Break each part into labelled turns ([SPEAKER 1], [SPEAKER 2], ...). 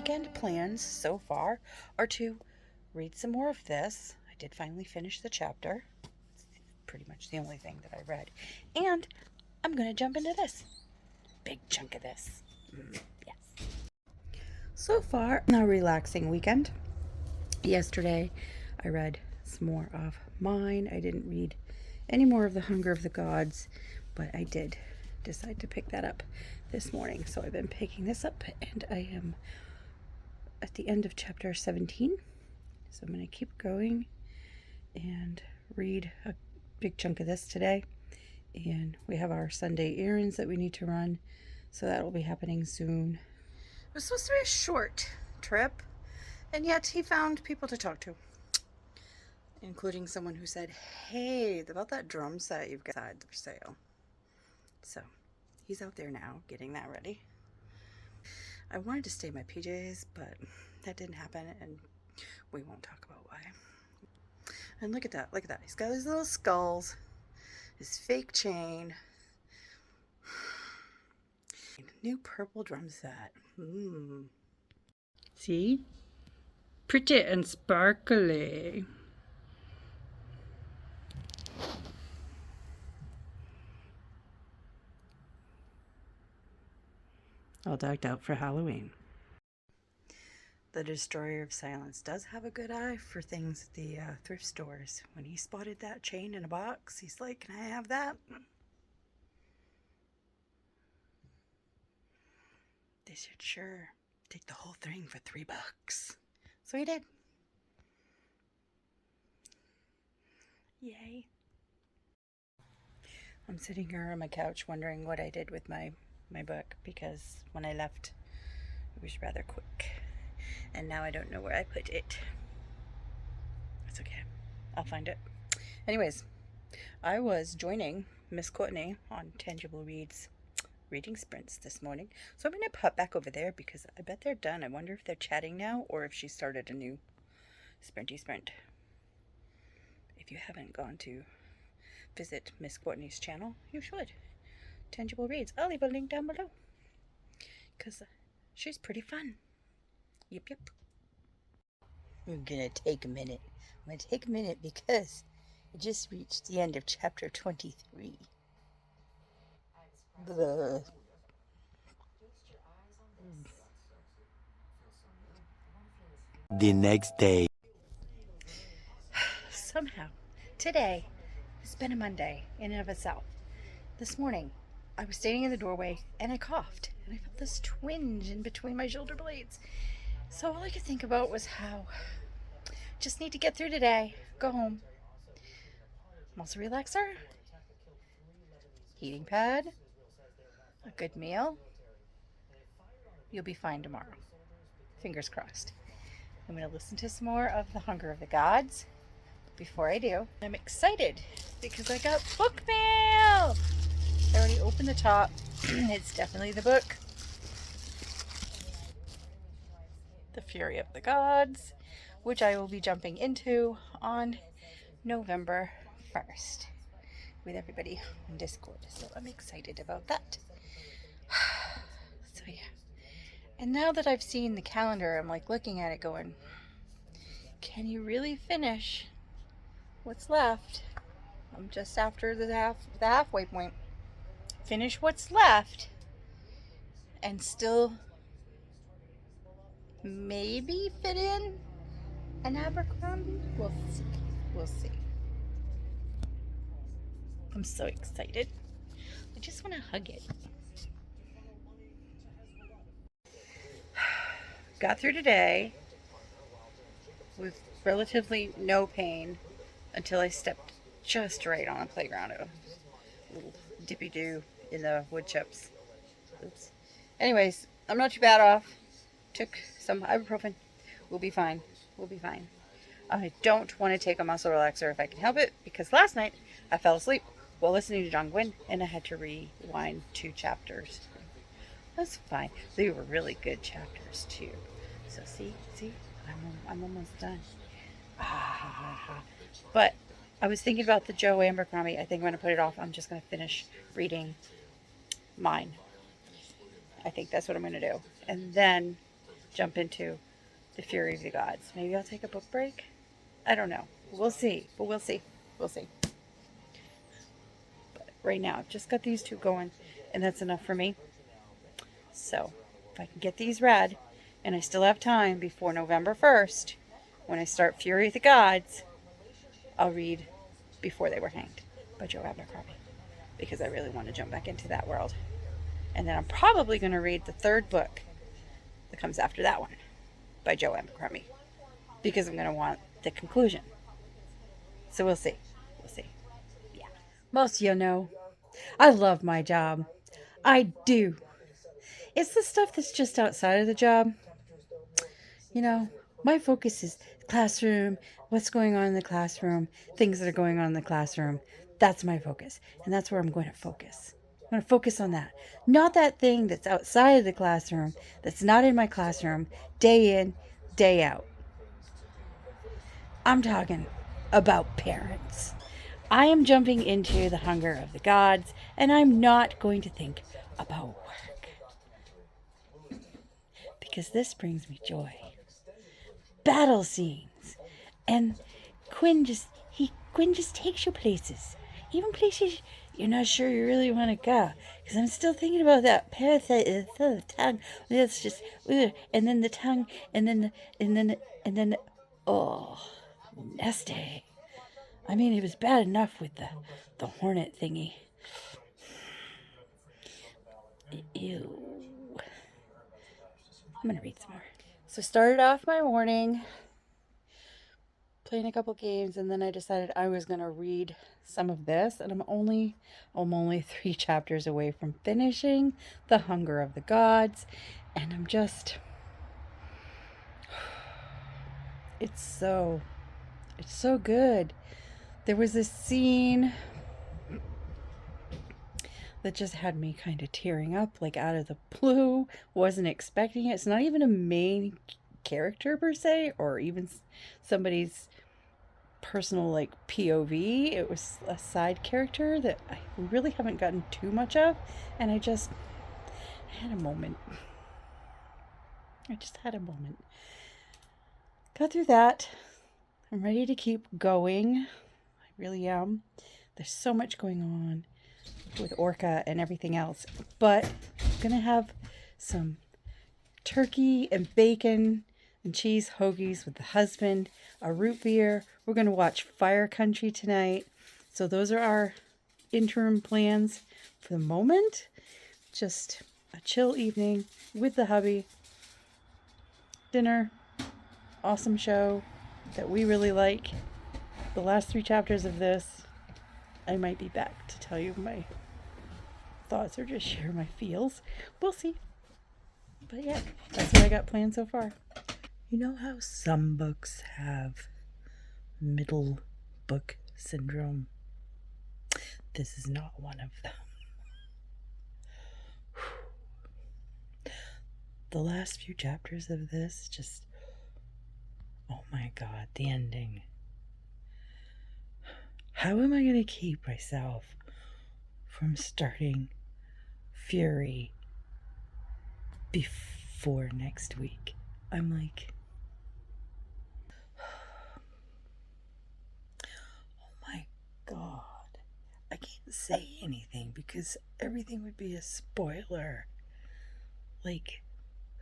[SPEAKER 1] weekend plans so far are to read some more of this. I did finally finish the chapter. It's pretty much the only thing that I read. And I'm going to jump into this. Big chunk of this. Yes. So far, a relaxing weekend. Yesterday, I read some more of mine. I didn't read any more of The Hunger of the Gods, but I did decide to pick that up this morning. So I've been picking this up, and I am at the end of chapter 17. So I'm going to keep going and read a big chunk of this today. And we have our Sunday errands that we need to run, so that will be happening soon. It was supposed to be a short trip, and yet he found people to talk to, including someone who said, hey, about that drum set you've got for sale. So he's out there now getting that ready. I wanted to stay in my PJs, but that didn't happen, and we won't talk about why. And look at that, look at that. He's got his little skulls, his fake chain, new purple drum set. See? Pretty and sparkly. All decked out for Halloween. The Destroyer of Silence does have a good eye for things at the thrift stores. When he spotted that chain in a box, he's like, can I have that? They said, sure, take the whole thing for $3. So he did. Yay. I'm sitting here on my couch wondering what I did with my book, because when I left, it was rather quick. And now I don't know where I put it. It's okay. I'll find it. Anyways, I was joining Miss Courtney on Tangible Reads reading sprints this morning. So I'm going to pop back over there because I bet they're done. I wonder if they're chatting now or if she started a new sprinty sprint. If you haven't gone to visit Miss Courtney's channel, you should. Tangible Reads. I'll leave a link down below because she's pretty fun. Yep. I'm gonna take a minute. I'm gonna take a minute because I just reached the end of chapter 23. Blah.
[SPEAKER 2] The next day.
[SPEAKER 1] Somehow, today has been a Monday in and of itself. This morning, I was standing in the doorway and I coughed and I felt this twinge in between my shoulder blades. So all I could think about was how just need to get through today, go home. Muscle relaxer, heating pad, a good meal. You'll be fine tomorrow. Fingers crossed. I'm going to listen to some more of The Hunger of the Gods. Before I do, I'm excited because I got book mail. I already opened the top. It's definitely the book. The Fury of the Gods, which I will be jumping into on November 1st with everybody on Discord. So I'm excited about that. So yeah. And now that I've seen the calendar, I'm like looking at it going, can you really finish what's left? I'm just after the halfway point. Finish what's left and still maybe fit in an Abercrombie? We'll see. We'll see. I'm so excited. I just want to hug it. Got through today with relatively no pain until I stepped just right on a playground. A little dippy doo in the wood chips. Oops. Anyways, I'm not too bad off. Took some ibuprofen. We'll be fine. We'll be fine. I don't want to take a muscle relaxer if I can help it, because last night I fell asleep while listening to Gwynne and I had to rewind 2 chapters. That's fine. They were really good chapters too. So see, I'm almost done. But I was thinking about the Joe Abercrombie. I think I'm going to put it off. I'm just going to finish reading mine. I think that's what I'm going to do. And then jump into the Fury of the Gods. Maybe I'll take a book break. I don't know. We'll see. But we'll see. We'll see. But right now, I've just got these two going, and that's enough for me. So, if I can get these read, and I still have time before November 1st, when I start Fury of the Gods, I'll read Before They Were Hanged by Joe Abercrombie, because I really want to jump back into that world. And then I'm probably going to read the third book that comes after that one by Joe Abercrombie, because I'm going to want the conclusion. So we'll see. We'll see. Yeah. Most of you know, I love my job. I do. It's the stuff that's just outside of the job. You know, my focus is classroom, what's going on in the classroom, things that are going on in the classroom. That's my focus. And that's where I'm going to focus. I'm going to focus on that. Not that thing that's outside of the classroom, that's not in my classroom, day in, day out. I'm talking about parents. I am jumping into the hunger of the gods, and I'm not going to think about work. Because this brings me joy. Battle scenes. And Gwynne just takes you places. Even places you're not sure you really want to go. Because I'm still thinking about that parasite, the tongue. It's just, and then the tongue, and then, oh, nasty. I mean, it was bad enough with the hornet thingy. Ew. I'm going to read some more. So started off my morning playing a couple games, and then I decided I was going to read some of this, and I'm only 3 chapters away from finishing The Hunger of the Gods, and I'm just, it's so good. There was this scene that just had me kind of tearing up, like out of the blue. Wasn't expecting it. It's not even a main character per se, or even somebody's personal like POV. It was a side character that I really haven't gotten too much of, and I had a moment. Got through that. I'm ready to keep going. I really am. There's so much going on with Orca and everything else, but I'm gonna have some turkey and bacon and cheese hoagies with the husband, a root beer. We're gonna watch Fire Country tonight. So those are our interim plans for the moment. Just a chill evening with the hubby. Dinner, awesome show that we really like. The last 3 chapters of this, I might be back to tell you my thoughts or just share my feels. We'll see. But yeah, that's what I got planned so far. You know how some books have middle book syndrome? This is not one of them. The last few chapters of this just, oh my God, the ending. How am I going to keep myself from starting Fury before next week? I'm like, oh my God. I can't say anything because everything would be a spoiler. Like,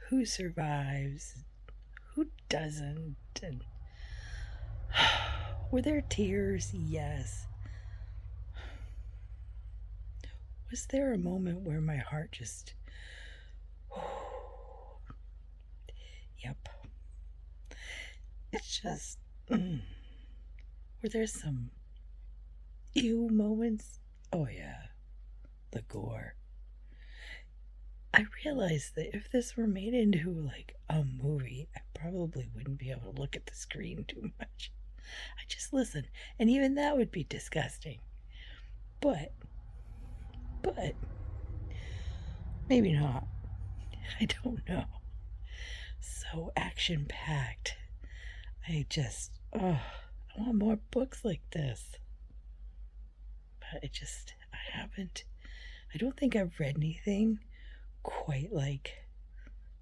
[SPEAKER 1] who survives? Who doesn't? And were there tears? Yes. Was there a moment where my heart just... Yep. It's just... Were there some ew moments? Oh yeah. The gore. I realized that if this were made into like a movie, I probably wouldn't be able to look at the screen too much. I just listen, and even that would be disgusting. But maybe not. I don't know. So action-packed. I want more books like this. But I don't think I've read anything quite like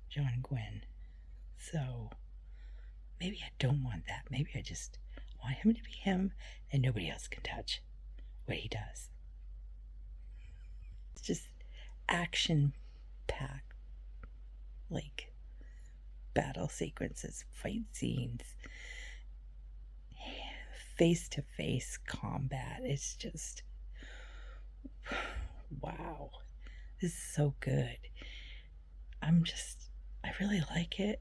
[SPEAKER 1] John Gwynne. So maybe I don't want that. Maybe I just want him to be him and nobody else can touch what he does. It's just action packed, like battle sequences, fight scenes, face to face combat. It's just wow. This is so good. I really like it.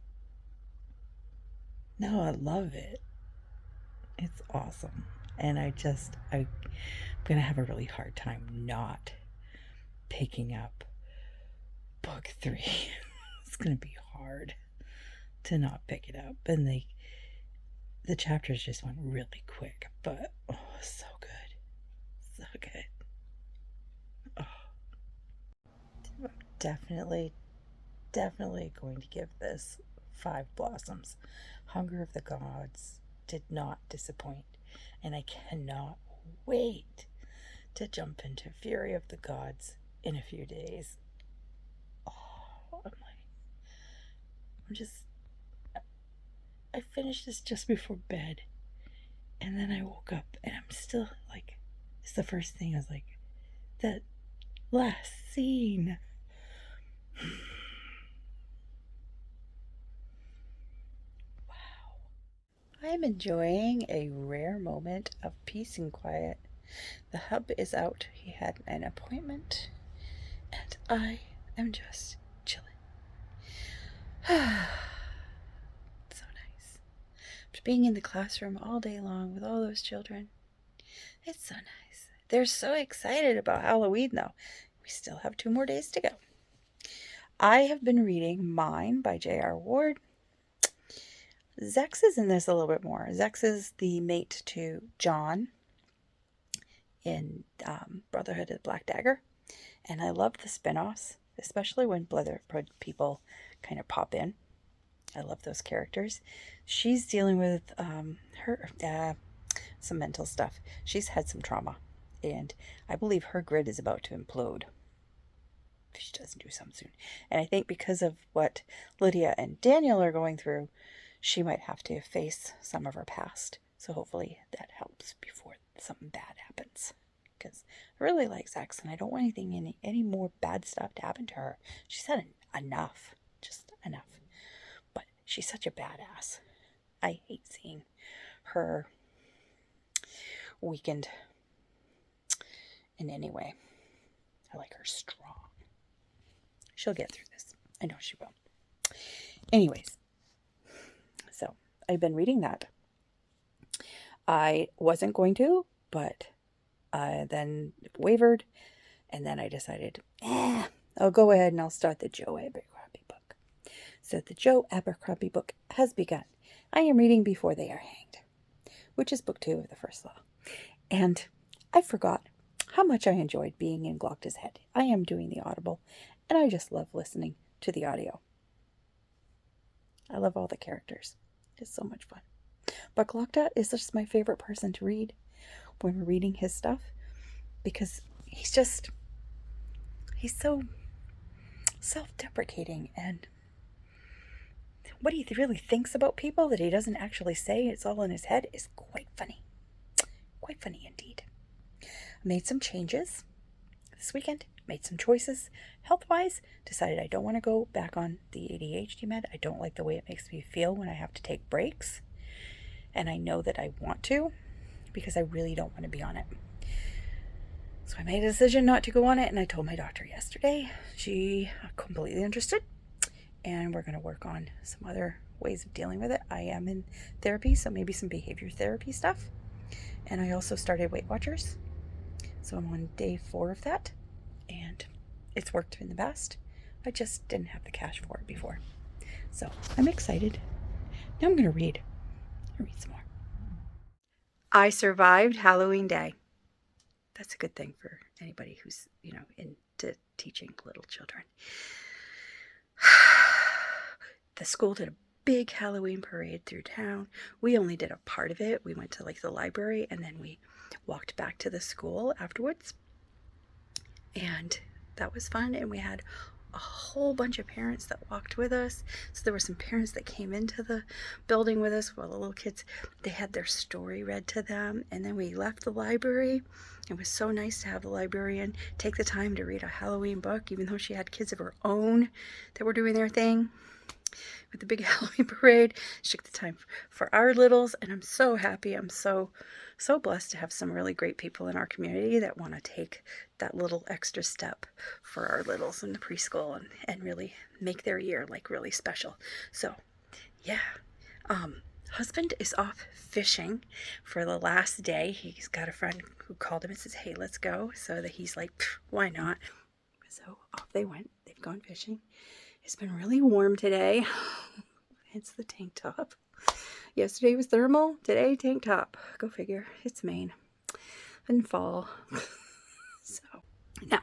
[SPEAKER 1] No, I love it. It's awesome. And I'm going to have a really hard time not picking up book 3. It's going to be hard to not pick it up. And the chapters just went really quick, but oh, so good. So good. Oh. I'm definitely going to give this 5 blossoms. Hunger of the Gods did not disappoint, and I cannot wait to jump into Fury of the Gods in a few days. Oh, I finished this just before bed, and then I woke up, and I'm still like, it's the first thing I was like, that last scene. I'm enjoying a rare moment of peace and quiet. The hub is out. He had an appointment, and I am just chilling. So nice. But being in the classroom all day long with all those children, it's so nice. They're so excited about Halloween, though. We still have 2 more days to go. I have been reading Mine by J.R. Ward. Zex is in this a little bit more. Zex is the mate to John in Brotherhood of the Black Dagger. And I love the spin-offs, especially when Brotherhood people kind of pop in. I love those characters. She's dealing with some mental stuff. She's had some trauma. And I believe her grid is about to implode. If she doesn't do something soon. And I think because of what Lydia and Daniel are going through, she might have to face some of her past. So hopefully that helps before something bad happens. Because I really like Zex, and I don't want any more bad stuff to happen to her. She's had enough. Just enough. But she's such a badass. I hate seeing her weakened in any way. I like her strong. She'll get through this. I know she will. Anyways. So, I've been reading that. I wasn't going to, but then wavered, and then I decided, I'll go ahead and I'll start the Joe Abercrombie book. So, the Joe Abercrombie book has begun. I am reading Before They Are Hanged, which is book 2 of the first law. And I forgot how much I enjoyed being in Glocta's head. I am doing the Audible, and I just love listening to the audio. I love all the characters. It's so much fun. But Glocta is just my favorite person to read when we're reading his stuff, because he's so self-deprecating, and what he really thinks about people that he doesn't actually say, it's all in his head, is quite funny. Quite funny indeed. I made some changes this weekend, made some choices. Health-wise, decided I don't want to go back on the ADHD med. I don't like the way it makes me feel when I have to take breaks. And I know that I want to, because I really don't want to be on it. So I made a decision not to go on it, and I told my doctor yesterday. She completely understood. And we're going to work on some other ways of dealing with it. I am in therapy, so maybe some behavior therapy stuff. And I also started Weight Watchers. So I'm on day 4 of that. And it's worked in the past. I just didn't have the cash for it before. So I'm excited. Now I'm going to read. I'll read some more. I survived Halloween Day. That's a good thing for anybody who's, into teaching little children. The school did a big Halloween parade through town. We only did a part of it. We went to the library, and then we walked back to the school afterwards. And that was fun. And we had a whole bunch of parents that walked with us. So there were some parents that came into the building with us while the little kids, they had their story read to them. And then we left the library. It was so nice to have the librarian take the time to read a Halloween book, even though she had kids of her own that were doing their thing with the big Halloween parade. She took the time for our littles, and I'm so happy. I'm so blessed to have some really great people in our community that want to take that little extra step for our littles in the preschool and really make their year like really special. So yeah, husband is off fishing for the last day. He's got a friend who called him and says, hey, let's go. So that he's like, why not? So off they went. They've gone fishing. It's been really warm today. Hence the tank top. Yesterday was thermal. Today, tank top. Go figure. It's Maine. And fall. So, now,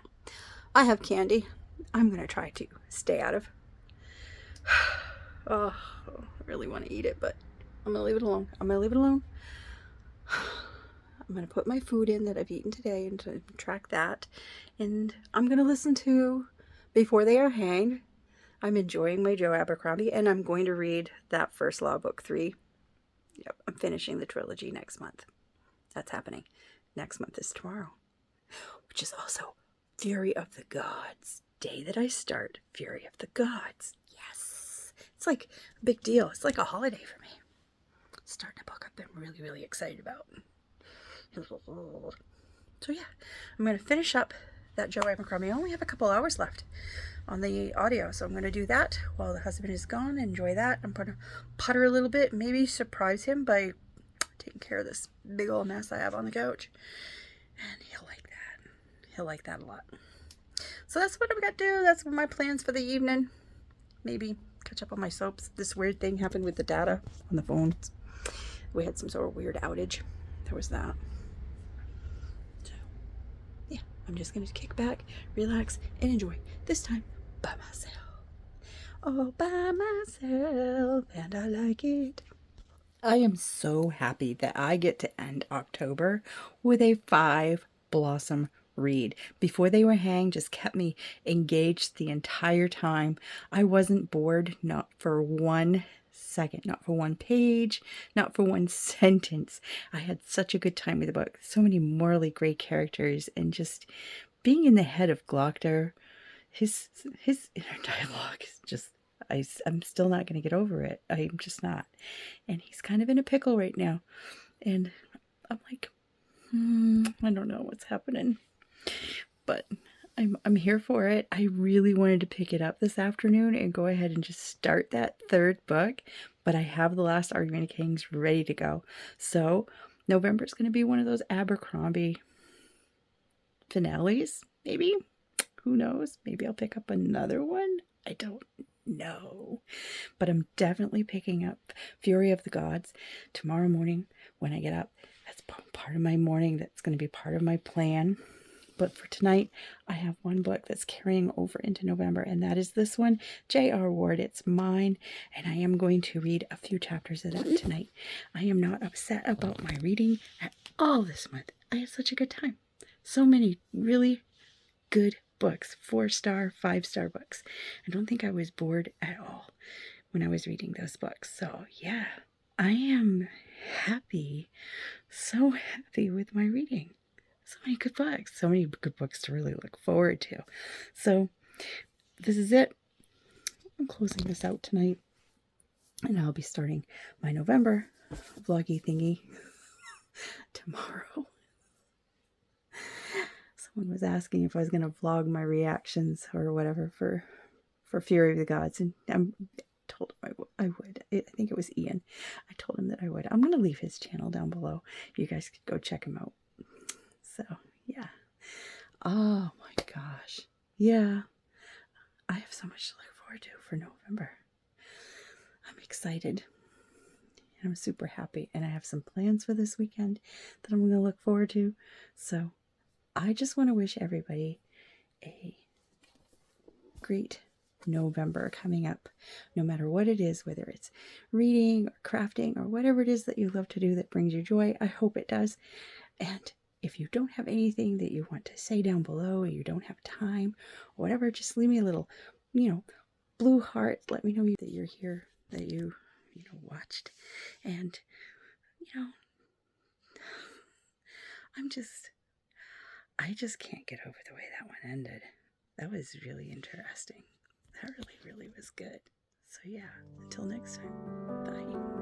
[SPEAKER 1] I have candy. I'm going to try to stay out of. Oh, I really want to eat it, but I'm going to leave it alone. I'm going to leave it alone. I'm going to put my food in that I've eaten today and to track that. And I'm going to listen to Before They Are Hanged. I'm enjoying my Joe Abercrombie, and I'm going to read that first Law Book 3. Yep, I'm finishing the trilogy next month. That's happening. Next month is tomorrow, which is also Fury of the Gods. Day that I start Fury of the Gods. Yes. It's like a big deal. It's like a holiday for me. Starting a book I've been really, really excited about. So yeah, I'm going to finish up that Joe Abercrombie. I only have a couple hours left on the audio, so I'm going to do that while the husband is gone. Enjoy that. I'm going to putter a little bit, maybe surprise him by taking care of this big old mess I have on the couch, and he'll like that. He'll like that a lot. So that's what I'm going to do. That's my plans for the evening. Maybe catch up on my soaps. This weird thing happened with the data on the phones. We had some sort of weird outage. There was that. So yeah, I'm just going to kick back, relax, and enjoy this time by myself. All by myself, and I like it. I am so happy that I get to end October with a 5-blossom read. Before They Were Hanged just kept me engaged the entire time. I wasn't bored, not for 1 second, not for 1 page, not for 1 sentence. I had such a good time with the book. So many morally great characters, and just being in the head of Glockter. His inner dialogue is just, I'm still not going to get over it. I'm just not. And he's kind of in a pickle right now. And I'm like, I don't know what's happening. But I'm here for it. I really wanted to pick it up this afternoon and go ahead and just start that 3rd book. But I have The Last Argument of Kings ready to go. So November is going to be one of those Abercrombie finales, maybe. Who knows? Maybe I'll pick up another one. I don't know. But I'm definitely picking up Fury of the Gods tomorrow morning when I get up. That's part of my morning. That's going to be part of my plan. But for tonight, I have one book that's carrying over into November, and that is this one, J.R. Ward. It's mine, and I am going to read a few chapters of that tonight. I am not upset about my reading at all this month. I had such a good time. So many really good books, 4-star, 5-star books. I don't think I was bored at all when I was reading those books. So yeah, I am happy, so happy with my reading. So many good books, so many good books to really look forward to. So this is it. I'm closing this out tonight, and I'll be starting my November vloggy thingy tomorrow. Someone was asking if I was going to vlog my reactions or whatever for Fury of the Gods, and I told him I would. I think it was Ian. I told him that I would. I'm going to leave his channel down below. You guys could go check him out. So, yeah. Oh my gosh. Yeah. I have so much to look forward to for November. I'm excited. And I'm super happy. And I have some plans for this weekend that I'm going to look forward to. So, I just want to wish everybody a great November coming up, no matter what it is, whether it's reading or crafting or whatever it is that you love to do that brings you joy. I hope it does. And if you don't have anything that you want to say down below, or you don't have time, or whatever, just leave me a little blue heart. Let me know that you're here, that you watched. And, I just can't get over the way that one ended. That was really interesting. That really, really was good. So yeah, until next time, bye.